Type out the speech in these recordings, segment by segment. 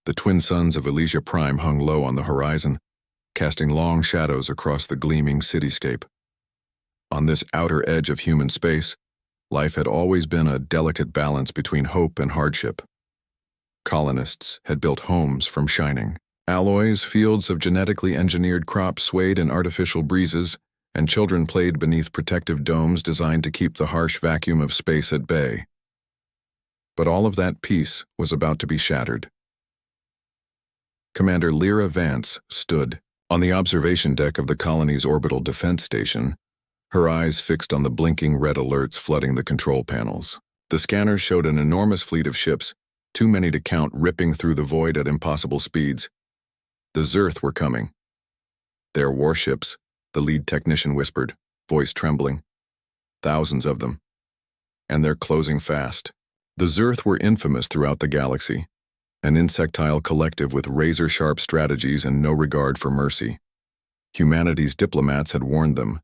The twin suns of Elysia Prime hung low on the horizon, casting long shadows across the gleaming cityscape. On this outer edge of human space, life had always been a delicate balance between hope and hardship. Colonists had built homes from shining alloys, fields of genetically engineered crops swayed in artificial breezes, and children played beneath protective domes designed to keep the harsh vacuum of space at bay. But all of that peace was about to be shattered. Commander Lyra Vance stood on the observation deck of the colony's orbital defense station, her eyes fixed on the blinking red alerts flooding the control panels. The scanners showed an enormous fleet of ships, too many to count, ripping through the void at impossible speeds. The Zerth were coming. Their warships, the lead technician whispered, voice trembling. Thousands of them. And they're closing fast. The Zerth were infamous throughout the galaxy, an insectile collective with razor-sharp strategies and no regard for mercy. Humanity's diplomats had warned them,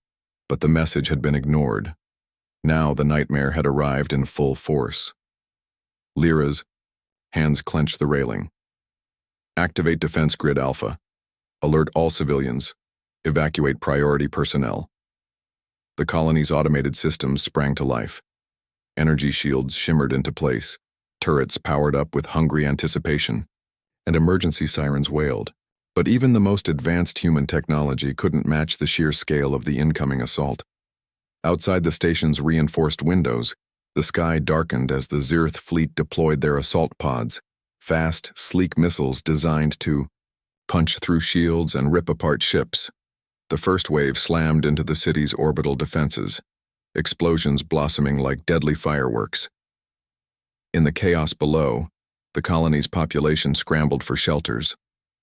but the message had been ignored. Now the nightmare had arrived in full force. Lyra's hands clenched the railing. Activate Defense Grid Alpha. Alert all civilians. Evacuate priority personnel. The colony's automated systems sprang to life. Energy shields shimmered into place, turrets powered up with hungry anticipation, and emergency sirens wailed. But even the most advanced human technology couldn't match the sheer scale of the incoming assault. Outside the station's reinforced windows, the sky darkened as the Zerth fleet deployed their assault pods, fast, sleek missiles designed to punch through shields and rip apart ships. The first wave slammed into the city's orbital defenses, explosions blossoming like deadly fireworks. In the chaos below, the colony's population scrambled for shelters,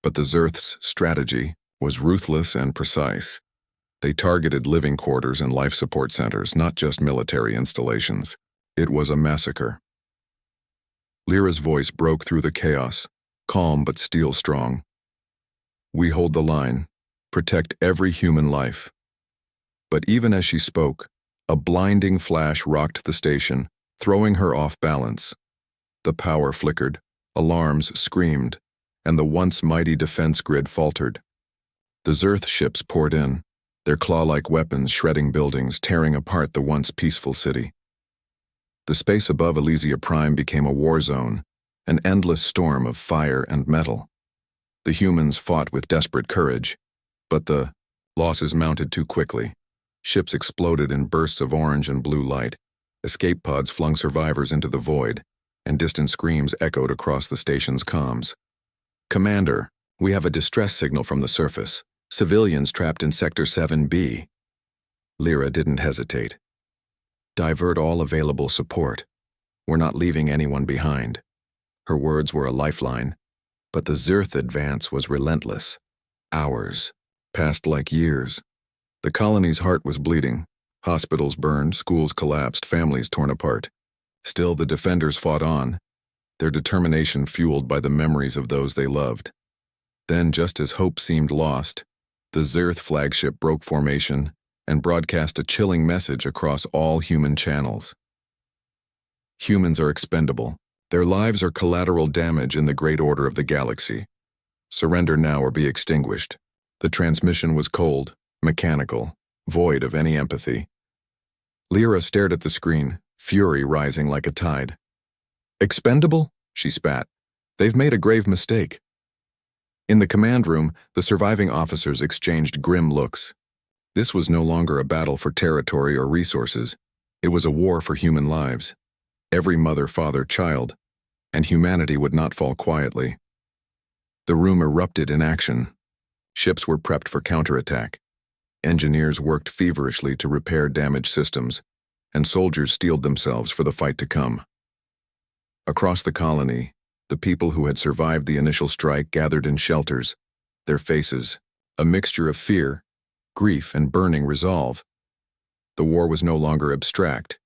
but the Zerth's strategy was ruthless and precise. They targeted living quarters and life support centers, not just military installations. It was a massacre. Lyra's voice broke through the chaos, calm but steel-strong. We hold the line. Protect every human life. But even as she spoke, a blinding flash rocked the station, throwing her off balance. The power flickered, alarms screamed, and the once mighty defense grid faltered. The Zerth ships poured in, their claw-like weapons shredding buildings, tearing apart the once peaceful city. The space above Elysia Prime became a war zone, an endless storm of fire and metal. The humans fought with desperate courage, but the losses mounted too quickly. Ships exploded in bursts of orange and blue light. Escape pods flung survivors into the void, and distant screams echoed across the station's comms. Commander, we have a distress signal from the surface. Civilians trapped in Sector 7B. Lyra didn't hesitate. Divert all available support. We're not leaving anyone behind. Her words were a lifeline, but the Zerth advance was relentless. Hours passed like years. The colony's heart was bleeding. Hospitals burned, schools collapsed, families torn apart. Still, the defenders fought on, their determination fueled by the memories of those they loved. Then, just as hope seemed lost, the Zerth flagship broke formation and broadcast a chilling message across all human channels. Humans are expendable. Their lives are collateral damage in the great order of the galaxy. Surrender now or be extinguished. The transmission was cold, mechanical, void of any empathy. Lyra stared at the screen, fury rising like a tide. Expendable? She spat. They've made a grave mistake. In the command room, the surviving officers exchanged grim looks. This was no longer a battle for territory or resources. It was a war for human lives. Every mother, father, child, and humanity would not fall quietly. The room erupted in action. Ships were prepped for counterattack. Engineers worked feverishly to repair damaged systems, and soldiers steeled themselves for the fight to come. Across the colony, the people who had survived the initial strike gathered in shelters, their faces a mixture of fear, grief, and burning resolve. The war was no longer abstract.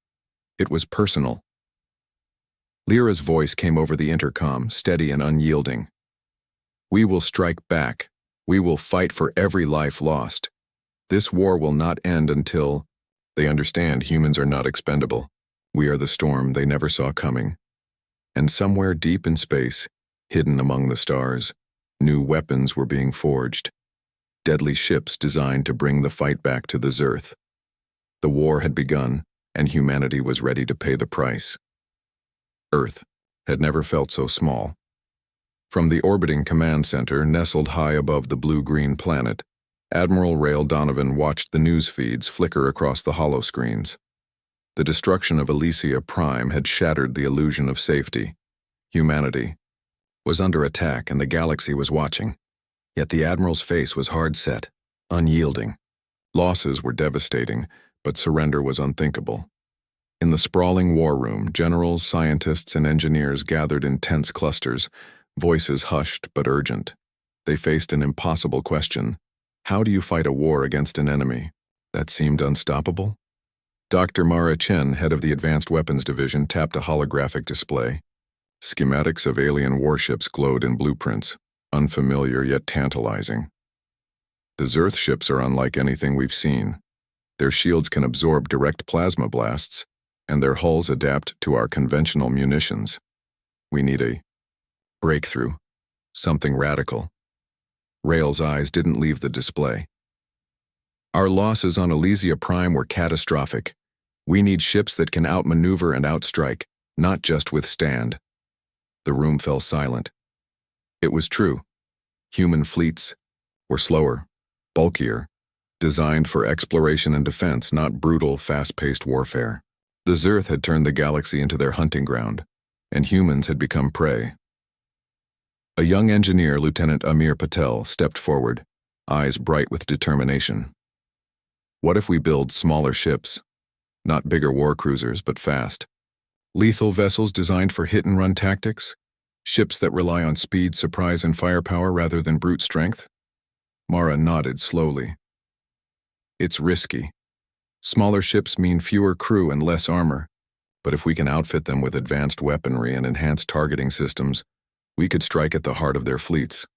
It was personal. Lyra's voice came over the intercom, steady and unyielding. We will strike back. We will fight for every life lost. This war will not end until they understand humans are not expendable. We are the storm they never saw coming. And somewhere deep in space, Hidden among the stars, new weapons were being forged. Deadly ships designed to bring the fight back to the Zerth. The war had begun, and humanity was ready to pay the price. Earth had never felt so small. From the orbiting command center nestled high above the blue-green planet, Admiral Rael Donovan watched the news feeds flicker across the holoscreens. The destruction of Elysia Prime had shattered the illusion of safety. Humanity was under attack and the galaxy was watching. Yet the Admiral's face was hard-set, unyielding. Losses were devastating, but surrender was unthinkable. In the sprawling war room, generals, scientists, and engineers gathered in tense clusters, voices hushed but urgent. They faced an impossible question. How do you fight a war against an enemy that seemed unstoppable? Dr. Mara Chen, head of the Advanced Weapons Division, tapped a holographic display. Schematics of alien warships glowed in blueprints, unfamiliar yet tantalizing. The Zerth ships are unlike anything we've seen. Their shields can absorb direct plasma blasts, and their hulls adapt to our conventional munitions. We need a breakthrough, something radical. Rael's eyes didn't leave the display. Our losses on Elysia Prime were catastrophic. We need ships that can outmaneuver and outstrike, not just withstand. The room fell silent. It was true. Human fleets were slower, bulkier, designed for exploration and defense, not brutal, fast-paced warfare. The Zerth had turned the galaxy into their hunting ground, and humans had become prey. A young engineer, Lieutenant Amir Patel, stepped forward, eyes bright with determination. What if we build smaller ships? Not bigger war cruisers, but fast. Lethal vessels designed for hit-and-run tactics? Ships that rely on speed, surprise, and firepower rather than brute strength? Mara nodded slowly. It's risky. Smaller ships mean fewer crew and less armor, but if we can outfit them with advanced weaponry and enhanced targeting systems, we could strike at the heart of their fleets.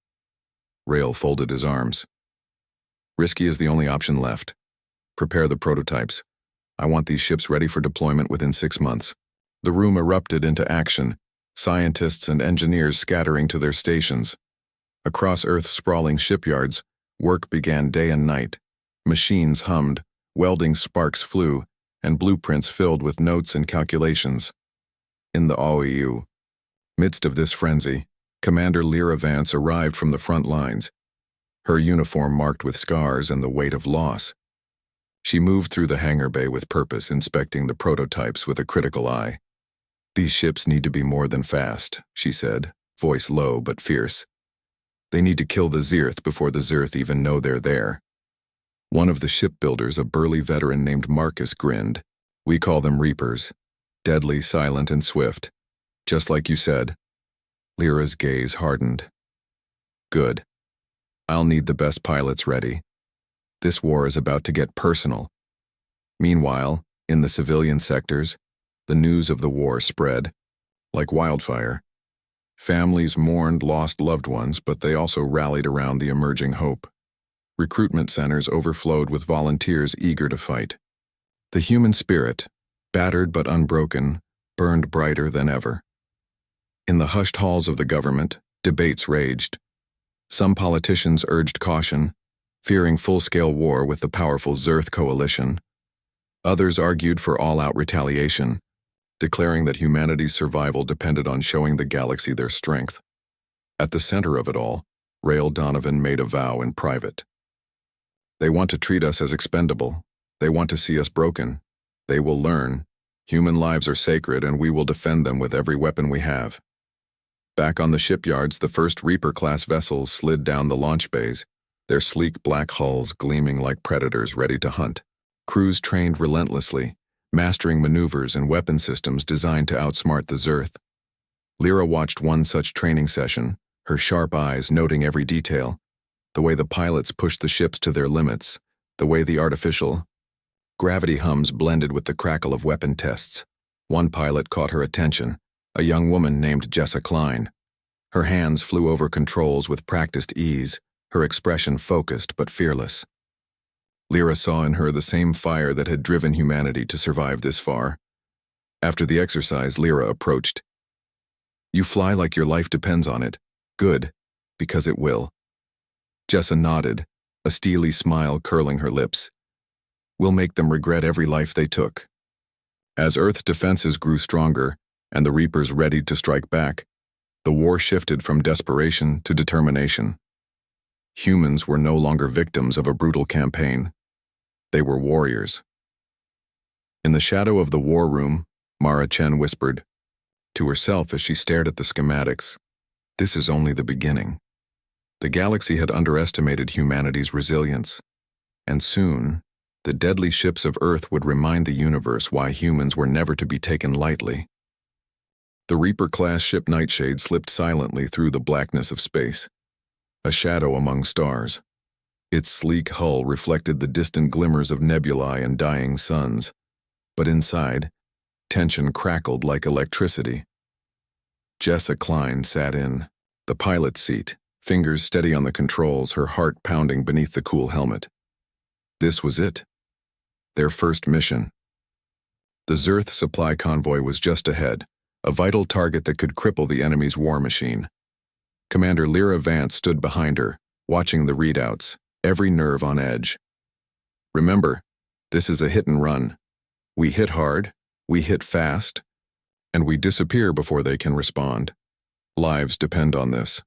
Rael folded his arms. Risky is the only option left. Prepare the prototypes. I want these ships ready for deployment within 6 months. The room erupted into action, scientists and engineers scattering to their stations. Across Earth's sprawling shipyards, work began day and night. Machines hummed, welding sparks flew, and blueprints filled with notes and calculations. In the OEU, midst of this frenzy, Commander Lyra Vance arrived from the front lines, her uniform marked with scars and the weight of loss. She moved through the hangar bay with purpose, inspecting the prototypes with a critical eye. These ships need to be more than fast, she said, voice low but fierce. They need to kill the Zerth before the Zerth even know they're there. One of the shipbuilders, a burly veteran named Marcus, grinned. We call them Reapers. Deadly, silent, and swift. Just like you said. Lyra's gaze hardened. Good. I'll need the best pilots ready. This war is about to get personal. Meanwhile, in the civilian sectors, the news of the war spread like wildfire. Families mourned lost loved ones, but they also rallied around the emerging hope. Recruitment centers overflowed with volunteers eager to fight. The human spirit, battered but unbroken, burned brighter than ever. In the hushed halls of the government, debates raged. Some politicians urged caution, fearing full-scale war with the powerful Zerth coalition. Others argued for all-out retaliation, declaring that humanity's survival depended on showing the galaxy their strength. At the center of it all, Rael Donovan made a vow in private. They want to treat us as expendable. They want to see us broken. They will learn. Human lives are sacred, and we will defend them with every weapon we have. Back on the shipyards, the first Reaper-class vessels slid down the launch bays, their sleek black hulls gleaming like predators ready to hunt. Crews trained relentlessly, mastering maneuvers and weapon systems designed to outsmart the Zerth. Lyra watched one such training session, her sharp eyes noting every detail. The way the pilots pushed the ships to their limits, the way the artificial gravity hums blended with the crackle of weapon tests. One pilot caught her attention, a young woman named Jessa Klein. Her hands flew over controls with practiced ease, her expression focused but fearless. Lyra saw in her the same fire that had driven humanity to survive this far. After the exercise, Lyra approached. You fly like your life depends on it, Good, because it will. Jessa nodded, a steely smile curling her lips. We'll make them regret every life they took. As Earth's defenses grew stronger, and the Reapers readied to strike back, the war shifted from desperation to determination. Humans were no longer victims of a brutal campaign. They were warriors. In the shadow of the war room, Mara Chen whispered to herself as she stared at the schematics, "This is only the beginning." The galaxy had underestimated humanity's resilience, and soon, the deadly ships of Earth would remind the universe why humans were never to be taken lightly. The Reaper-class ship Nightshade slipped silently through the blackness of space, a shadow among stars. Its sleek hull reflected the distant glimmers of nebulae and dying suns, but inside, tension crackled like electricity. Jessa Klein sat in the pilot's seat, fingers steady on the controls, her heart pounding beneath the cool helmet. This was it. Their first mission. The Zerth supply convoy was just ahead, a vital target that could cripple the enemy's war machine. Commander Lyra Vance stood behind her, watching the readouts, every nerve on edge. Remember, this is a hit and run. We hit hard, we hit fast, and we disappear before they can respond. Lives depend on this.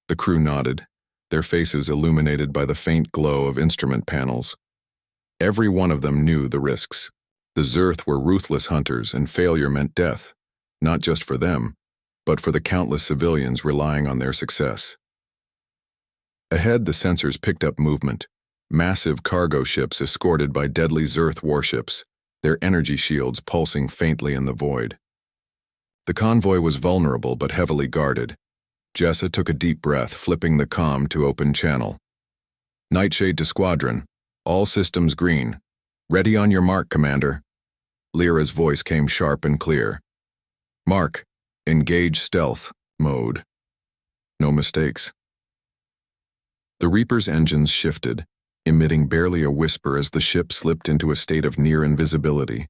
The crew nodded, their faces illuminated by the faint glow of instrument panels. Every one of them knew the risks. The Zerth were ruthless hunters, and failure meant death, not just for them, but for the countless civilians relying on their success. Ahead, the sensors picked up movement, massive cargo ships escorted by deadly Zerth warships, their energy shields pulsing faintly in the void. The convoy was vulnerable but heavily guarded. Jessa took a deep breath, flipping the comm to open channel. Nightshade to squadron. All systems green. Ready on your mark, Commander. Lyra's voice came sharp and clear. Mark, engage stealth mode. No mistakes. The Reaper's engines shifted, emitting barely a whisper as the ship slipped into a state of near invisibility,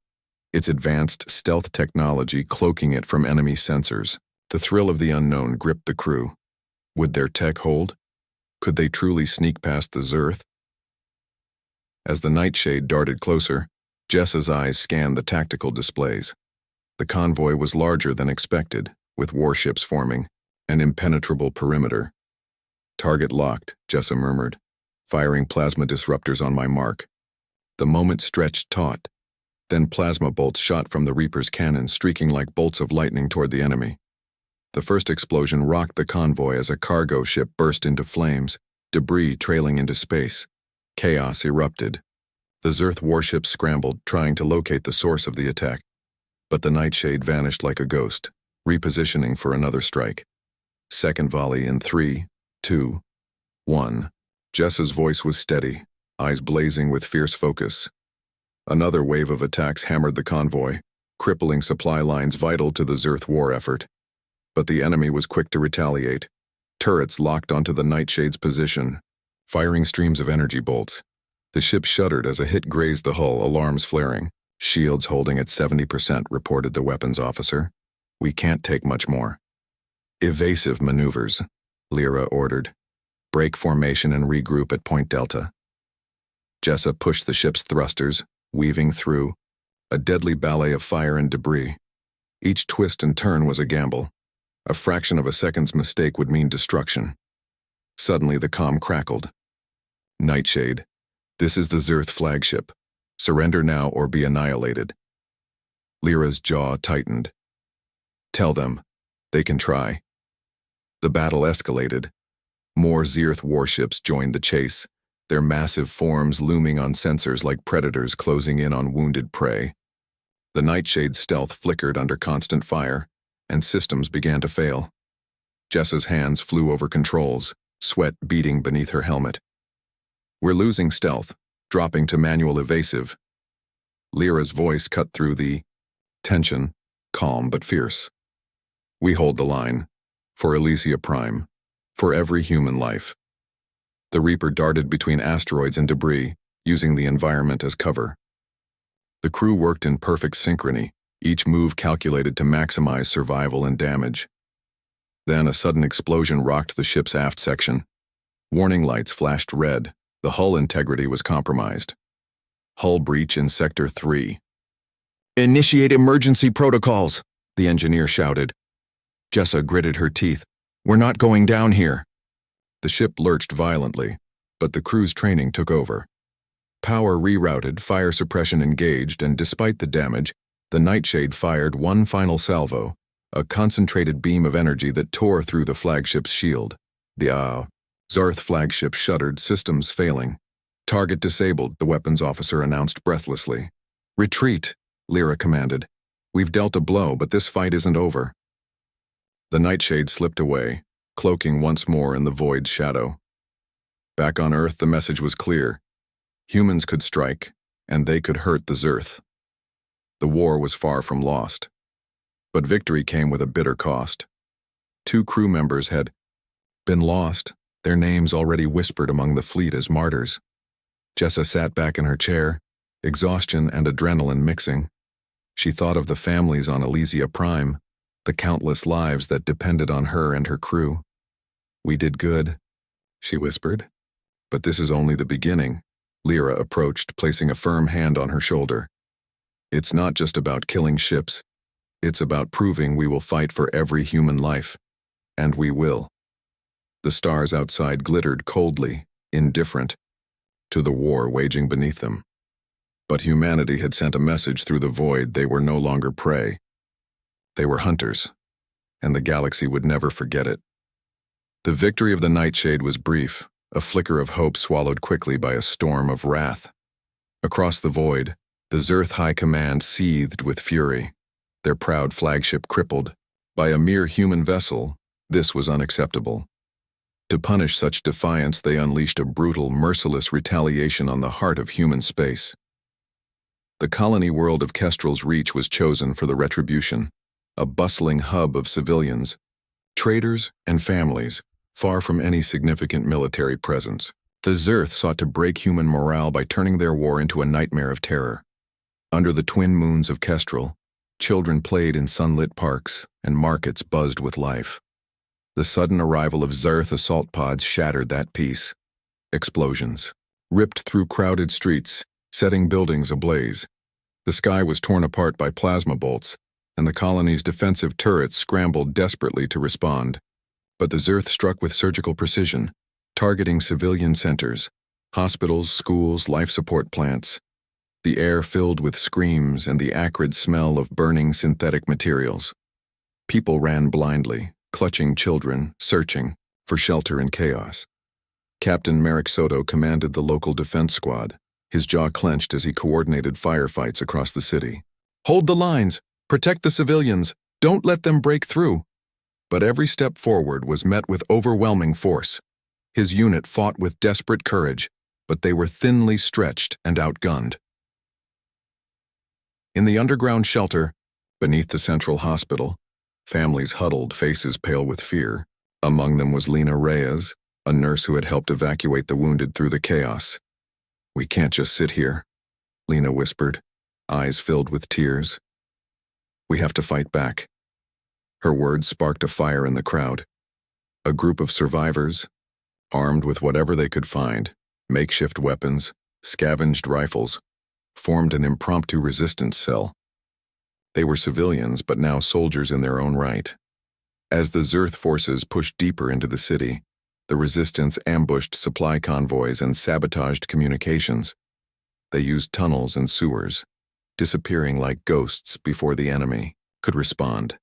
its advanced stealth technology cloaking it from enemy sensors. The thrill of the unknown gripped the crew. Would their tech hold? Could they truly sneak past the Zerth? As the Nightshade darted closer, Jessa's eyes scanned the tactical displays. The convoy was larger than expected, with warships forming an impenetrable perimeter. Target locked, Jessa murmured, firing plasma disruptors on my mark. The moment stretched taut. Then plasma bolts shot from the Reaper's cannon, streaking like bolts of lightning toward the enemy. The first explosion rocked the convoy as a cargo ship burst into flames, debris trailing into space. Chaos erupted. The Zerth warships scrambled, trying to locate the source of the attack. But the Nightshade vanished like a ghost, repositioning for another strike. Second volley in 3, 2, 1. Jessa's voice was steady, eyes blazing with fierce focus. Another wave of attacks hammered the convoy, crippling supply lines vital to the Zerth war effort. But the enemy was quick to retaliate. Turrets locked onto the Nightshade's position, firing streams of energy bolts. The ship shuddered as a hit grazed the hull, alarms flaring. Shields holding at 70%, reported the weapons officer. We can't take much more. Evasive maneuvers, Lyra ordered. Break formation and regroup at Point Delta. Jessa pushed the ship's thrusters, weaving through, a deadly ballet of fire and debris. Each twist and turn was a gamble. A fraction of a second's mistake would mean destruction. Suddenly the comm crackled. Nightshade, this is the Zerth flagship. Surrender now or be annihilated. Lyra's jaw tightened. Tell them. They can try. The battle escalated. More Zerth warships joined the chase, their massive forms looming on sensors like predators closing in on wounded prey. The Nightshade's stealth flickered under constant fire, and systems began to fail. Jessa's hands flew over controls, sweat beading beneath her helmet. We're losing stealth, dropping to manual evasive. Lyra's voice cut through the tension, calm but fierce. We hold the line. For Elysia Prime. For every human life. The Reaper darted between asteroids and debris, using the environment as cover. The crew worked in perfect synchrony, each move calculated to maximize survival and damage. Then a sudden explosion rocked the ship's aft section. Warning lights flashed red. The hull integrity was compromised. Hull breach in Sector 3. "Initiate emergency protocols," the engineer shouted. Jessa gritted her teeth. "We're not going down here." The ship lurched violently, but the crew's training took over. Power rerouted, fire suppression engaged, and despite the damage, the Nightshade fired one final salvo, a concentrated beam of energy that tore through the flagship's shield. The Zarth flagship shuddered, systems failing. "Target disabled," the weapons officer announced breathlessly. "Retreat," Lyra commanded. "We've dealt a blow, but this fight isn't over." The Nightshade slipped away, cloaking once more in the void's shadow. Back on Earth, the message was clear. Humans could strike, and they could hurt the Zerth. The war was far from lost. But victory came with a bitter cost. 2 crew members had been lost, their names already whispered among the fleet as martyrs. Jessa sat back in her chair, exhaustion and adrenaline mixing. She thought of the families on Elysia Prime, the countless lives that depended on her and her crew. "We did good," she whispered. "But this is only the beginning." Lyra approached, placing a firm hand on her shoulder. "It's not just about killing ships. It's about proving we will fight for every human life. And we will." The stars outside glittered coldly, indifferent, to the war waging beneath them. But humanity had sent a message through the void. They were no longer prey. They were hunters, and the galaxy would never forget it. The victory of the Nightshade was brief, a flicker of hope swallowed quickly by a storm of wrath. Across the void, the Zerth High Command seethed with fury, their proud flagship crippled. By a mere human vessel, this was unacceptable. To punish such defiance, they unleashed a brutal, merciless retaliation on the heart of human space. The colony world of Kestrel's Reach was chosen for the retribution, a bustling hub of civilians, traders, and families, far from any significant military presence. The Zerth sought to break human morale by turning their war into a nightmare of terror. Under the twin moons of Kestrel, children played in sunlit parks, and markets buzzed with life. The sudden arrival of Zerth assault pods shattered that peace. Explosions ripped through crowded streets, setting buildings ablaze. The sky was torn apart by plasma bolts, and the colony's defensive turrets scrambled desperately to respond. But the Zerth struck with surgical precision, targeting civilian centers, hospitals, schools, life support plants. The air filled with screams and the acrid smell of burning synthetic materials. People ran blindly, clutching children, searching for shelter in chaos. Captain Merrick Soto commanded the local defense squad, his jaw clenched as he coordinated firefights across the city. "Hold the lines! Protect the civilians! Don't let them break through!" But every step forward was met with overwhelming force. His unit fought with desperate courage, but they were thinly stretched and outgunned. In the underground shelter, beneath the central hospital, families huddled, faces pale with fear. Among them was Lena Reyes, a nurse who had helped evacuate the wounded through the chaos. "We can't just sit here," Lena whispered, eyes filled with tears. "We have to fight back." Her words sparked a fire in the crowd. A group of survivors, armed with whatever they could find, makeshift weapons, scavenged rifles, formed an impromptu resistance cell. They were civilians, but now soldiers in their own right. As the Zerth forces pushed deeper into the city, the resistance ambushed supply convoys and sabotaged communications. They used tunnels and sewers, disappearing like ghosts before the enemy could respond.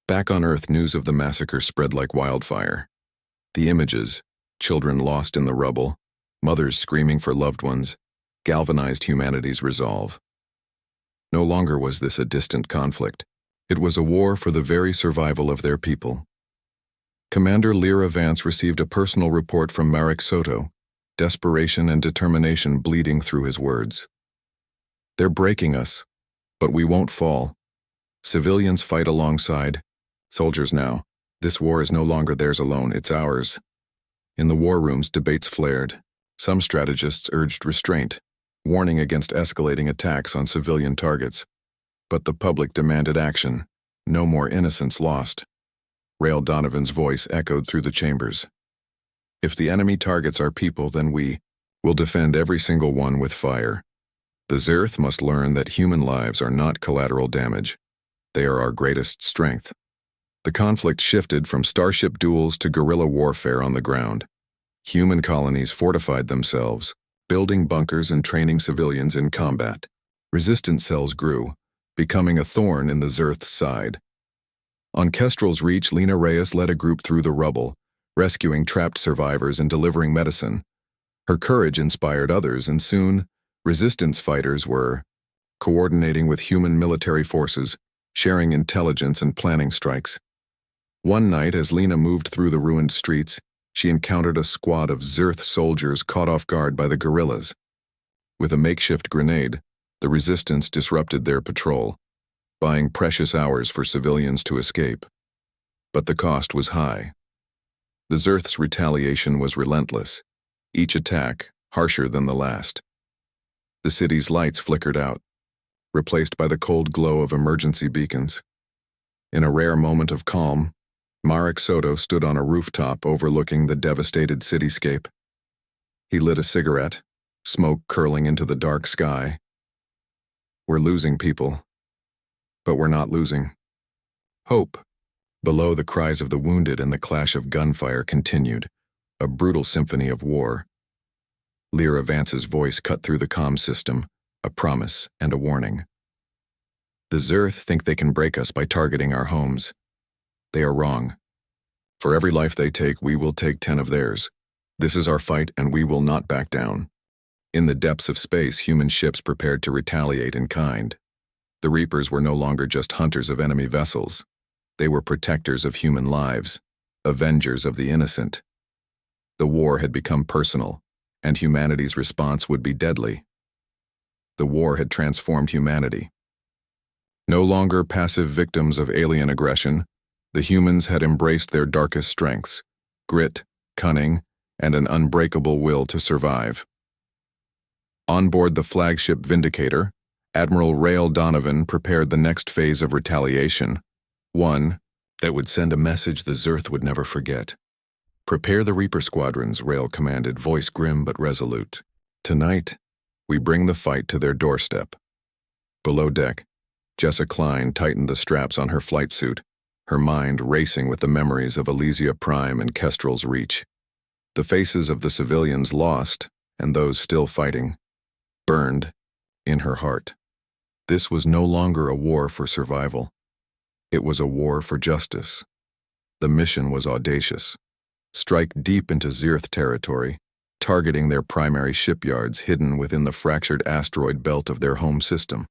Back on Earth, news of the massacre spread like wildfire. The images, children lost in the rubble, mothers screaming for loved ones, galvanized humanity's resolve. No longer was this a distant conflict. It was a war for the very survival of their people. Commander Lyra Vance received a personal report from Merrick Soto, desperation and determination bleeding through his words. "They're breaking us, but we won't fall. Civilians fight alongside. Soldiers now. This war is no longer theirs alone, it's ours." In the war rooms, debates flared. Some strategists urged restraint, warning against escalating attacks on civilian targets. But the public demanded action. No more innocents lost. Rael Donovan's voice echoed through the chambers. If the enemy targets our people, then we will defend every single one with fire. The Zerth must learn that human lives are not collateral damage. They are our greatest strength. The conflict shifted from starship duels to guerrilla warfare on the ground. Human colonies fortified themselves, building bunkers and training civilians in combat. Resistance cells grew, becoming a thorn in the Zerth's side. On Kestrel's Reach, Lena Reyes led a group through the rubble, rescuing trapped survivors and delivering medicine. Her courage inspired others, and soon, resistance fighters were coordinating with human military forces, sharing intelligence and planning strikes. One night, as Lena moved through the ruined streets, she encountered a squad of Zerth soldiers caught off guard by the guerrillas. With a makeshift grenade, the resistance disrupted their patrol, buying precious hours for civilians to escape. But the cost was high. The Zerth's retaliation was relentless, each attack harsher than the last. The city's lights flickered out, replaced by the cold glow of emergency beacons. In a rare moment of calm, Marek Soto stood on a rooftop overlooking the devastated cityscape. He lit a cigarette, smoke curling into the dark sky. We're losing people, but we're not losing hope. Below, the cries of the wounded and the clash of gunfire continued, a brutal symphony of war. Lyra Vance's voice cut through the comm system, a promise and a warning. The Zerth think they can break us by targeting our homes. They are wrong. For every life they take, we will take 10 of theirs. This is our fight, and we will not back down. In the depths of space, human ships prepared to retaliate in kind. The Reapers were no longer just hunters of enemy vessels. They were protectors of human lives, avengers of the innocent. The war had become personal, and humanity's response would be deadly. The war had transformed humanity. No longer passive victims of alien aggression, the humans had embraced their darkest strengths: grit, cunning, and an unbreakable will to survive. On board the flagship Vindicator, Admiral Rael Donovan prepared the next phase of retaliation, one that would send a message the Zerth would never forget. "Prepare the Reaper squadrons," Rael commanded, voice grim but resolute. "Tonight, we bring the fight to their doorstep." Below deck, Jessa Klein tightened the straps on her flight suit, her mind racing with the memories of Elysia Prime and Kestrel's Reach. The faces of the civilians lost, and those still fighting, burned in her heart. This was no longer a war for survival. It was a war for justice. The mission was audacious. Strike deep into Zerth territory, targeting their primary shipyards hidden within the fractured asteroid belt of their home system.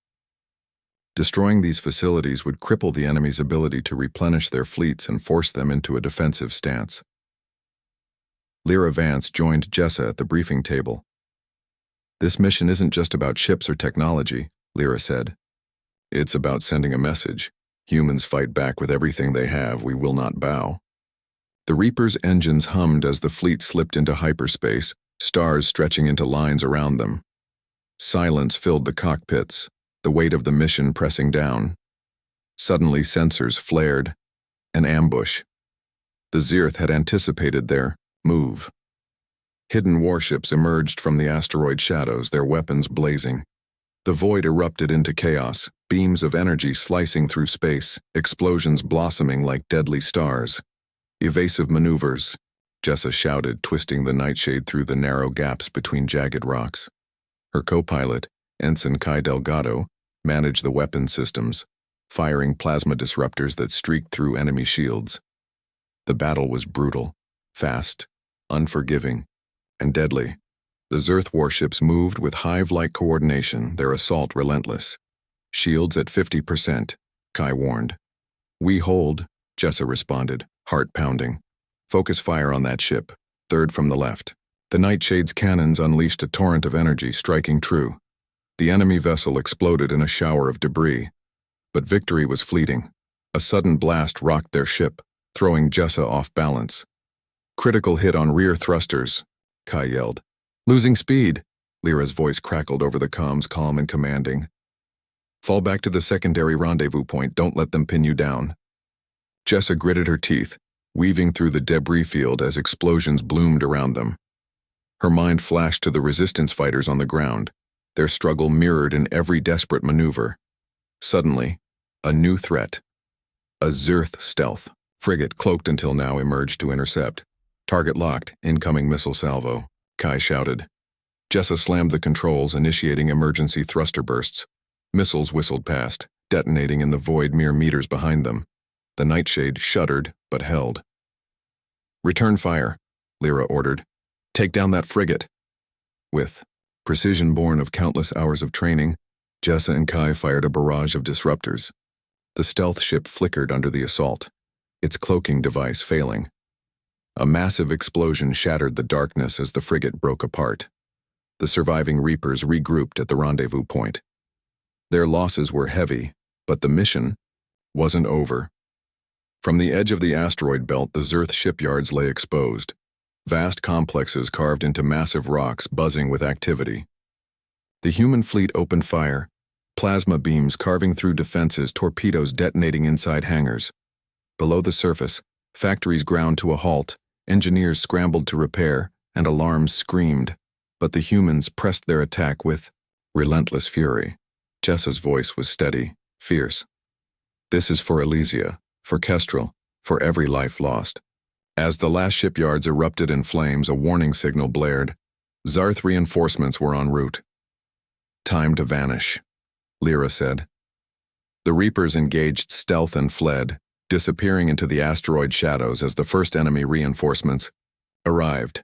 Destroying these facilities would cripple the enemy's ability to replenish their fleets and force them into a defensive stance. Lyra Vance joined Jessa at the briefing table. "This mission isn't just about ships or technology," Lyra said. "It's about sending a message. Humans fight back with everything they have. We will not bow." The Reaper's engines hummed as the fleet slipped into hyperspace, stars stretching into lines around them. Silence filled the cockpits, the weight of the mission pressing down. Suddenly, sensors flared. An ambush. The Zerth had anticipated their move. Hidden warships emerged from the asteroid shadows, their weapons blazing. The void erupted into chaos, beams of energy slicing through space, explosions blossoming like deadly stars. "Evasive maneuvers," Jessa shouted, twisting the nightshade through the narrow gaps between jagged rocks. Her co-pilot, Ensign Kai Delgado, managed the weapon systems, firing plasma disruptors that streaked through enemy shields. The battle was brutal, fast, unforgiving, and deadly. The Zerth warships moved with hive-like coordination, their assault relentless. "Shields at 50%, Kai warned. "We hold," Jessa responded, heart pounding. "Focus fire on that ship, third from the left." The Nightshade's cannons unleashed a torrent of energy, striking true. The enemy vessel exploded in a shower of debris. But victory was fleeting. A sudden blast rocked their ship, throwing Jessa off balance. "Critical hit on rear thrusters," Kai yelled. "Losing speed," Lyra's voice crackled over the comms, calm and commanding. "Fall back to the secondary rendezvous point. Don't let them pin you down." Jessa gritted her teeth, weaving through the debris field as explosions bloomed around them. Her mind flashed to the resistance fighters on the ground, their struggle mirrored in every desperate maneuver. Suddenly, a new threat. A Zerth stealth frigate cloaked until now emerged to intercept. Target locked, incoming missile salvo, Kai shouted. Jessa slammed the controls, initiating emergency thruster bursts. Missiles whistled past, detonating in the void mere meters behind them. The Nightshade shuddered, but held. Return fire, Lyra ordered. Take down that frigate. With precision born of countless hours of training, Jessa and Kai fired a barrage of disruptors. The stealth ship flickered under the assault, its cloaking device failing. A massive explosion shattered the darkness as the frigate broke apart. The surviving Reapers regrouped at the rendezvous point. Their losses were heavy, but the mission wasn't over. From the edge of the asteroid belt, the Zerth shipyards lay exposed, vast complexes carved into massive rocks buzzing with activity. The human fleet opened fire, plasma beams carving through defenses, torpedoes detonating inside hangars. Below the surface, factories ground to a halt, engineers scrambled to repair, and alarms screamed, but the humans pressed their attack with relentless fury. Jessa's voice was steady, fierce. This is for Elysia, for Kestrel, for every life lost. As the last shipyards erupted in flames, a warning signal blared. Zarth reinforcements were en route. Time to vanish, Lyra said. The Reapers engaged stealth and fled, disappearing into the asteroid shadows as the first enemy reinforcements arrived.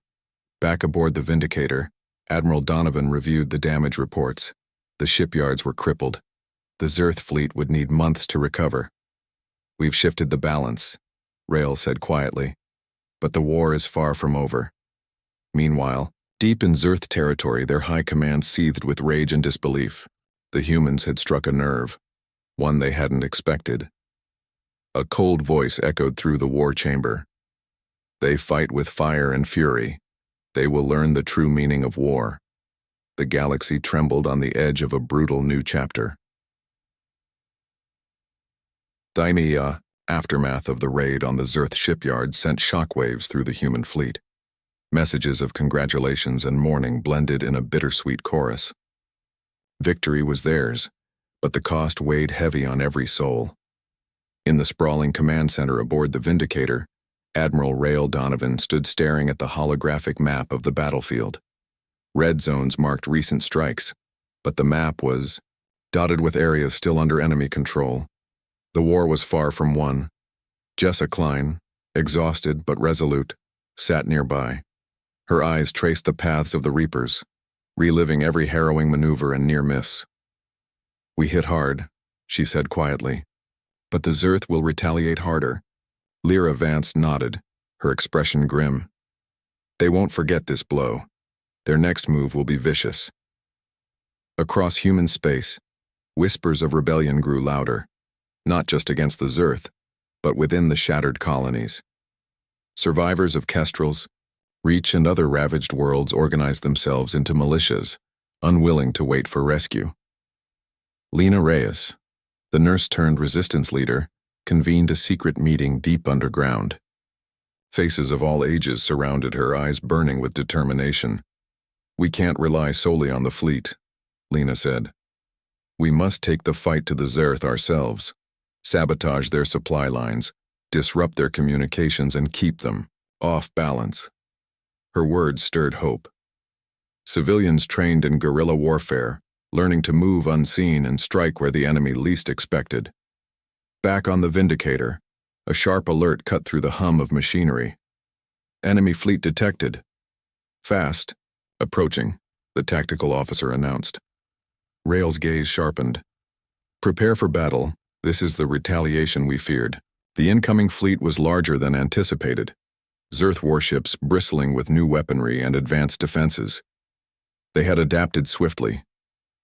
Back aboard the Vindicator, Admiral Donovan reviewed the damage reports. The shipyards were crippled. The Zerth fleet would need months to recover. We've shifted the balance, Rael said quietly, but the war is far from over. Meanwhile, deep in Zerth territory, their high command seethed with rage and disbelief. The humans had struck a nerve, one they hadn't expected. A cold voice echoed through the war chamber. They fight with fire and fury. They will learn the true meaning of war. The galaxy trembled on the edge of a brutal new chapter. The aftermath of the raid on the Zerth shipyard sent shockwaves through the human fleet. Messages of congratulations and mourning blended in a bittersweet chorus. Victory was theirs, but the cost weighed heavy on every soul. In the sprawling command center aboard the Vindicator, Admiral Rael Donovan stood staring at the holographic map of the battlefield. Red zones marked recent strikes, but the map was dotted with areas still under enemy control. The war was far from won. Jessa Klein, exhausted but resolute, sat nearby. Her eyes traced the paths of the Reapers, reliving every harrowing maneuver and near miss. We hit hard, she said quietly, but the Zerth will retaliate harder. Lyra Vance nodded, her expression grim. They won't forget this blow. Their next move will be vicious. Across human space, whispers of rebellion grew louder, not just against the Zerth, but within the shattered colonies. Survivors of Kestrel's, Reach and other ravaged worlds organized themselves into militias, unwilling to wait for rescue. Lena Reyes, the nurse-turned-resistance leader, convened a secret meeting deep underground. Faces of all ages surrounded her, eyes burning with determination. We can't rely solely on the fleet, Lena said. We must take the fight to the Zerth ourselves, sabotage their supply lines, disrupt their communications, and keep them off balance. Her words stirred hope. Civilians trained in guerrilla warfare, learning to move unseen and strike where the enemy least expected. Back on the Vindicator, a sharp alert cut through the hum of machinery. Enemy fleet detected. Fast. Approaching, the tactical officer announced. Rael's gaze sharpened. Prepare for battle. This is the retaliation we feared. The incoming fleet was larger than anticipated. Zerth warships bristling with new weaponry and advanced defenses. They had adapted swiftly.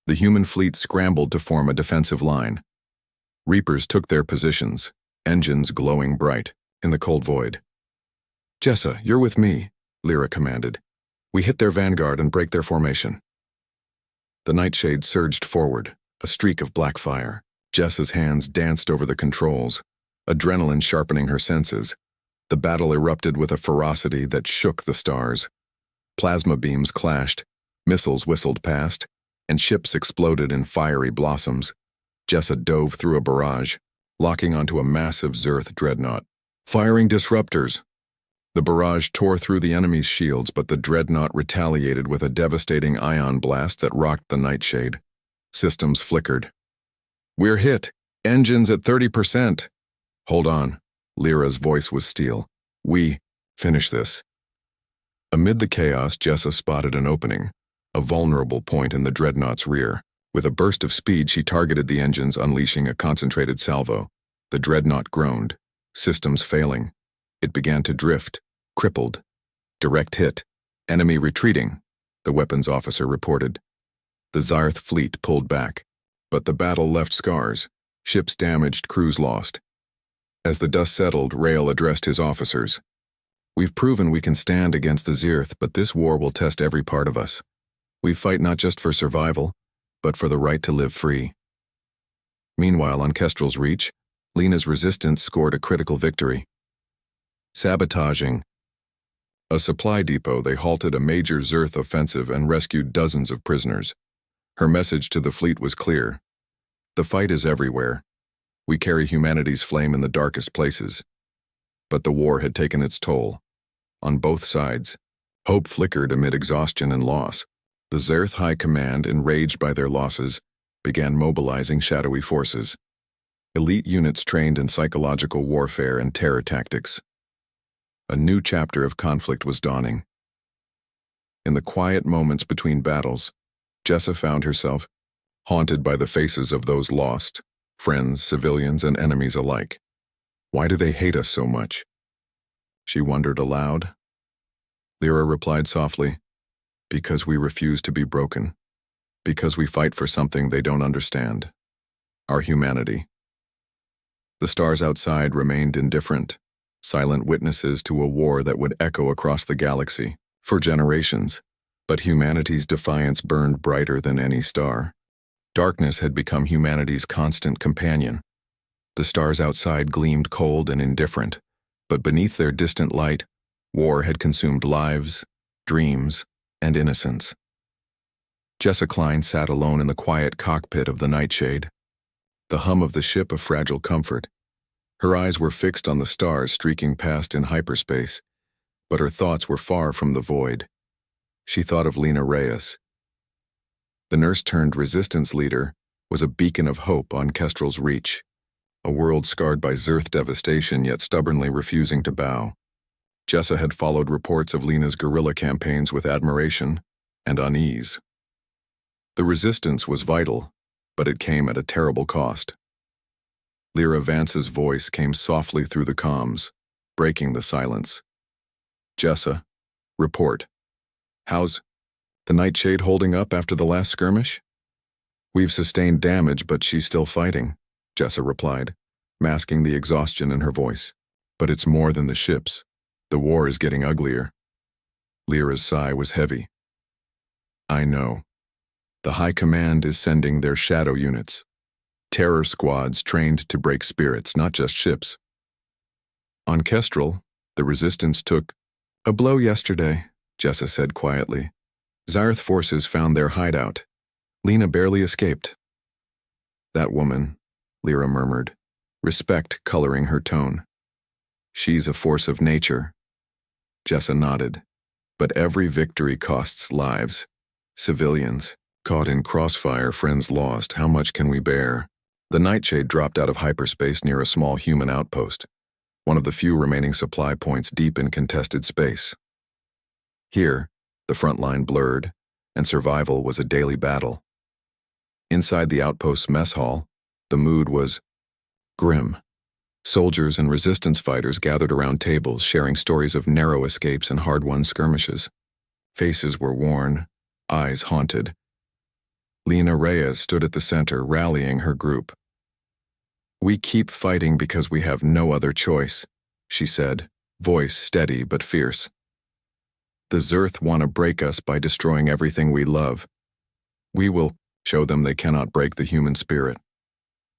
The human fleet scrambled to form a defensive line. Reapers took their positions, engines glowing bright, in the cold void. Jessa, you're with me, Lyra commanded. We hit their vanguard and break their formation. The Nightshade surged forward, a streak of black fire. Jessa's hands danced over the controls. adrenaline sharpening her senses. The battle erupted with a ferocity that shook the stars. Plasma beams clashed, missiles whistled past, and ships exploded in fiery blossoms. Jessa dove through a barrage, locking onto a massive Zerth dreadnought. Firing disruptors! The barrage tore through the enemy's shields, but the dreadnought retaliated with a devastating ion blast that rocked the Nightshade. Systems flickered. We're hit! Engines at 30%! Hold on. Lyra's voice was steel. Finish this. Amid the chaos, Jessa spotted an opening, a vulnerable point in the dreadnought's rear. With a burst of speed, she targeted the engines, unleashing a concentrated salvo. The dreadnought groaned, systems failing. It began to drift, crippled. Direct hit. Enemy retreating, the weapons officer reported. The Zarth fleet pulled back, but the battle left scars. Ships damaged, crews lost. As the dust settled, Rael addressed his officers. We've proven we can stand against the Zerth, but this war will test every part of us. We fight not just for survival, but for the right to live free. Meanwhile, on Kestrel's Reach, Lena's resistance scored a critical victory. Sabotaging a supply depot, they halted a major Zerth offensive and rescued dozens of prisoners. Her message to the fleet was clear. The fight is everywhere. We carry humanity's flame in the darkest places. But the war had taken its toll. On both sides, hope flickered amid exhaustion and loss. The Zerth High Command, enraged by their losses, began mobilizing shadowy forces. Elite units trained in psychological warfare and terror tactics. A new chapter of conflict was dawning. In the quiet moments between battles, Jessa found herself haunted by the faces of those lost, friends, civilians, and enemies alike. Why do they hate us so much? She wondered aloud. Lyra replied softly, because we refuse to be broken. Because we fight for something they don't understand. Our humanity. The stars outside remained indifferent, silent witnesses to a war that would echo across the galaxy for generations. But humanity's defiance burned brighter than any star. Darkness had become humanity's constant companion. The stars outside gleamed cold and indifferent, but beneath their distant light, war had consumed lives, dreams, and innocence. Jessa Klein sat alone in the quiet cockpit of the Nightshade. The hum of the ship a fragile comfort. Her eyes were fixed on the stars streaking past in hyperspace, but her thoughts were far from the void. She thought of Lena Reyes. The nurse-turned-resistance leader was a beacon of hope on Kestrel's Reach, a world scarred by Zerth devastation yet stubbornly refusing to bow. Jessa had followed reports of Lena's guerrilla campaigns with admiration and unease. The resistance was vital, but it came at a terrible cost. Lyra Vance's voice came softly through the comms, breaking the silence. Jessa, report. How's the Nightshade holding up after the last skirmish? We've sustained damage, but she's still fighting, Jessa replied, masking the exhaustion in her voice. But it's more than the ships. The war is getting uglier. Lyra's sigh was heavy. I know. The High Command is sending their shadow units. Terror squads trained to break spirits, not just ships. On Kestrel, the resistance took a blow yesterday, Jessa said quietly. Zarth forces found their hideout. Lena barely escaped. That woman, Lyra murmured, respect coloring her tone. She's a force of nature. Jessa nodded. But every victory costs lives. Civilians, caught in crossfire, friends lost, how much can we bear? The Nightshade dropped out of hyperspace near a small human outpost, one of the few remaining supply points deep in contested space. Here, the front line blurred, and survival was a daily battle. Inside the outpost's mess hall, the mood was grim. Soldiers and resistance fighters gathered around tables, sharing stories of narrow escapes and hard-won skirmishes. Faces were worn, eyes haunted. Lena Reyes stood at the center, rallying her group. We keep fighting because we have no other choice, she said, voice steady but fierce. The Zerth want to break us by destroying everything we love. We will show them they cannot break the human spirit.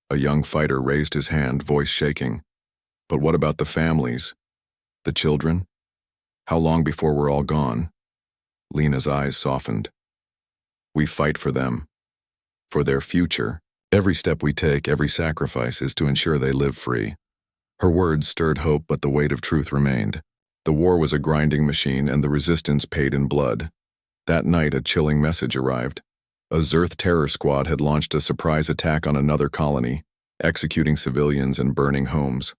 A young fighter raised his hand, voice shaking. But what about the families? The children? How long before we're all gone? Lena's eyes softened. We fight for them. For their future. Every step we take, every sacrifice is to ensure they live free. Her words stirred hope, but the weight of truth remained. The war was a grinding machine, and the resistance paid in blood. That night, a chilling message arrived. A Zerth terror squad had launched a surprise attack on another colony, executing civilians and burning homes.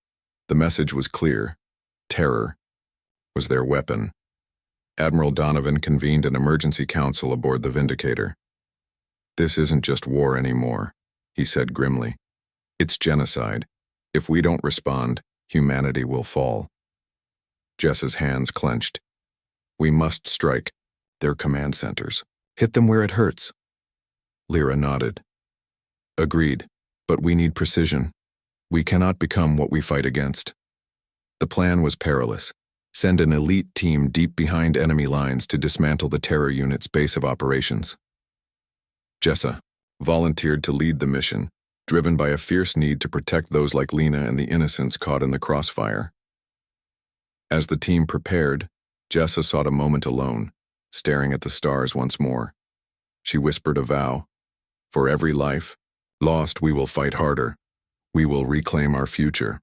The message was clear. Terror was their weapon. Admiral Donovan convened an emergency council aboard the Vindicator. This isn't just war anymore, he said grimly. It's genocide. If we don't respond, humanity will fall. Jessa's hands clenched. We must strike their command centers. Hit them where it hurts. Lyra nodded. Agreed, but we need precision. We cannot become what we fight against. The plan was perilous. Send an elite team deep behind enemy lines to dismantle the terror unit's base of operations. Jessa volunteered to lead the mission, driven by a fierce need to protect those like Lena and the innocents caught in the crossfire. As the team prepared, Jessa sought a moment alone, staring at the stars once more. She whispered a vow. For every life lost, we will fight harder. We will reclaim our future.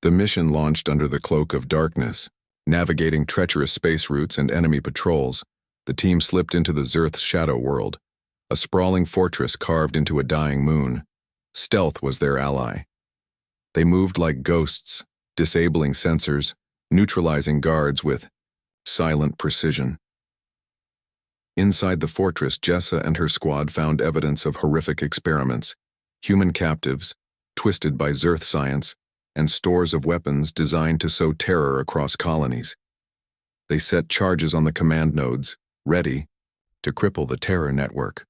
The mission launched under the cloak of darkness. Navigating treacherous space routes and enemy patrols, the team slipped into the Zerth's shadow world, a sprawling fortress carved into a dying moon. Stealth was their ally. They moved like ghosts, disabling sensors, neutralizing guards with silent precision. Inside the fortress, Jessa and her squad found evidence of horrific experiments, human captives, twisted by Zerth science, and stores of weapons designed to sow terror across colonies. They set charges on the command nodes, ready to cripple the terror network.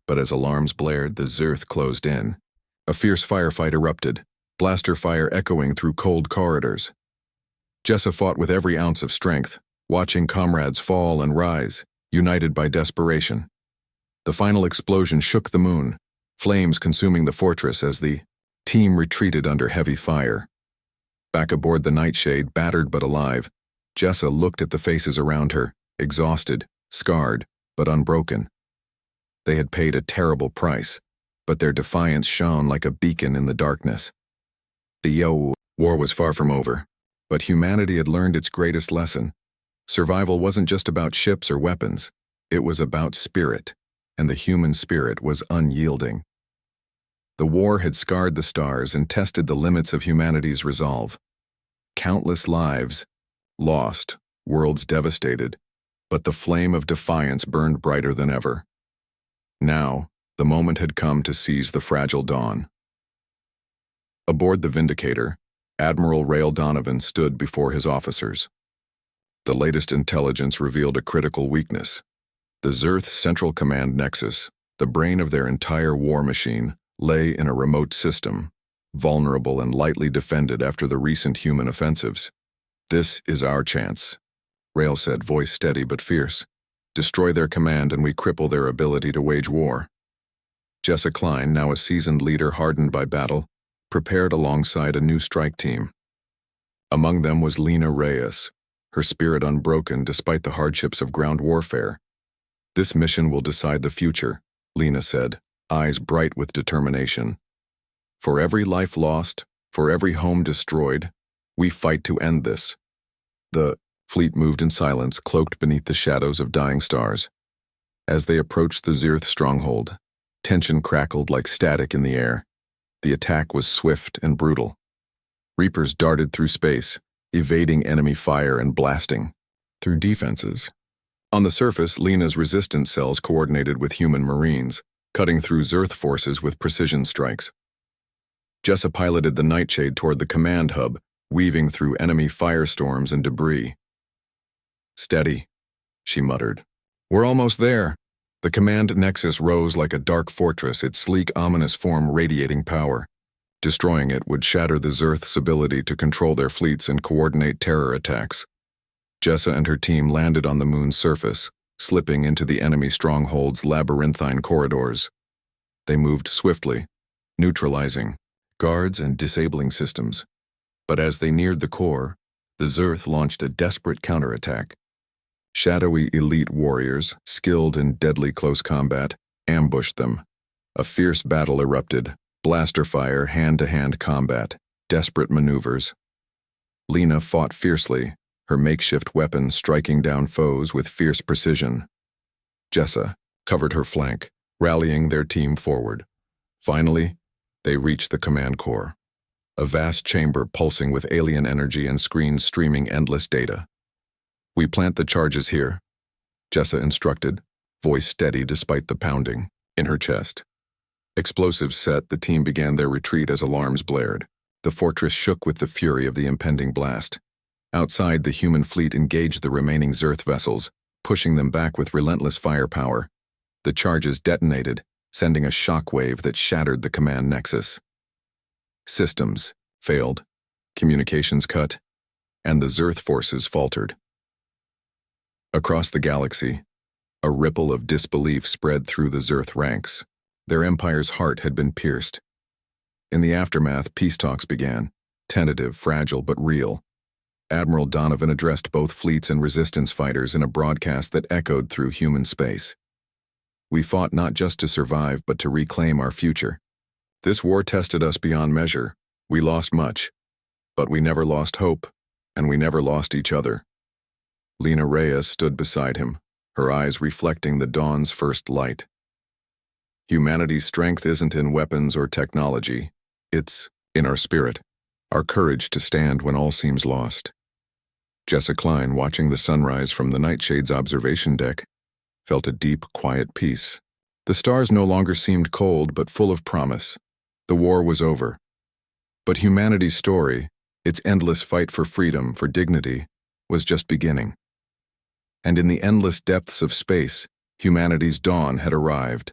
But as alarms blared, the Zerth closed in. A fierce firefight erupted, blaster fire echoing through cold corridors. Jessa fought with every ounce of strength, watching comrades fall and rise, united by desperation. The final explosion shook the moon, flames consuming the fortress as the team retreated under heavy fire. Back aboard the Nightshade, battered but alive, Jessa looked at the faces around her, exhausted, scarred, but unbroken. They had paid a terrible price, but their defiance shone like a beacon in the darkness. The war was far from over, but humanity had learned its greatest lesson. Survival wasn't just about ships or weapons. It was about spirit, and the human spirit was unyielding. The war had scarred the stars and tested the limits of humanity's resolve. Countless lives lost, worlds devastated, but the flame of defiance burned brighter than ever. Now, the moment had come to seize the fragile dawn. Aboard the Vindicator, Admiral Rael Donovan stood before his officers. The latest intelligence revealed a critical weakness. The Zerth Central Command Nexus, the brain of their entire war machine, lay in a remote system, vulnerable and lightly defended after the recent human offensives. This is our chance, Rael said, voice steady but fierce. Destroy their command and we cripple their ability to wage war. Jessa Klein, now a seasoned leader hardened by battle, prepared alongside a new strike team. Among them was Lena Reyes, her spirit unbroken despite the hardships of ground warfare. This mission will decide the future, Lena said, eyes bright with determination. For every life lost, for every home destroyed, we fight to end this. The fleet moved in silence, cloaked beneath the shadows of dying stars. As they approached the Zerth stronghold, tension crackled like static in the air. The attack was swift and brutal. Reapers darted through space, evading enemy fire and blasting through defenses. On the surface, Lena's resistance cells coordinated with human marines, cutting through Zerth forces with precision strikes. Jessa piloted the Nightshade toward the command hub, weaving through enemy firestorms and debris. Steady, she muttered. We're almost there. The command nexus rose like a dark fortress, its sleek, ominous form radiating power. Destroying it would shatter the Zerth's ability to control their fleets and coordinate terror attacks. Jessa and her team landed on the moon's surface, slipping into the enemy stronghold's labyrinthine corridors. They moved swiftly, neutralizing guards and disabling systems. But as they neared the core, the Zerth launched a desperate counterattack. Shadowy elite warriors, skilled in deadly close combat, ambushed them. A fierce battle erupted, blaster fire, hand-to-hand combat, desperate maneuvers. Lena fought fiercely, her makeshift weapon striking down foes with fierce precision. Jessa covered her flank, rallying their team forward. Finally, they reached the command core, a vast chamber pulsing with alien energy and screens streaming endless data. "We plant the charges here," Jessa instructed, voice steady despite the pounding in her chest. Explosives set, the team began their retreat as alarms blared. The fortress shook with the fury of the impending blast. Outside, the human fleet engaged the remaining Zerth vessels, pushing them back with relentless firepower. The charges detonated, sending a shockwave that shattered the command nexus. Systems failed, communications cut, and the Zerth forces faltered. Across the galaxy, a ripple of disbelief spread through the Zerth ranks. Their empire's heart had been pierced. In the aftermath, peace talks began, tentative, fragile, but real. Admiral Donovan addressed both fleets and resistance fighters in a broadcast that echoed through human space. "We fought not just to survive, but to reclaim our future. This war tested us beyond measure. We lost much, but we never lost hope, and we never lost each other." Lena Reyes stood beside him, her eyes reflecting the dawn's first light. "Humanity's strength isn't in weapons or technology. It's in our spirit, our courage to stand when all seems lost." Jessa Klein, watching the sunrise from the Nightshade's observation deck, felt a deep, quiet peace. The stars no longer seemed cold but full of promise. The war was over. But humanity's story, its endless fight for freedom, for dignity, was just beginning. And in the endless depths of space, humanity's dawn had arrived.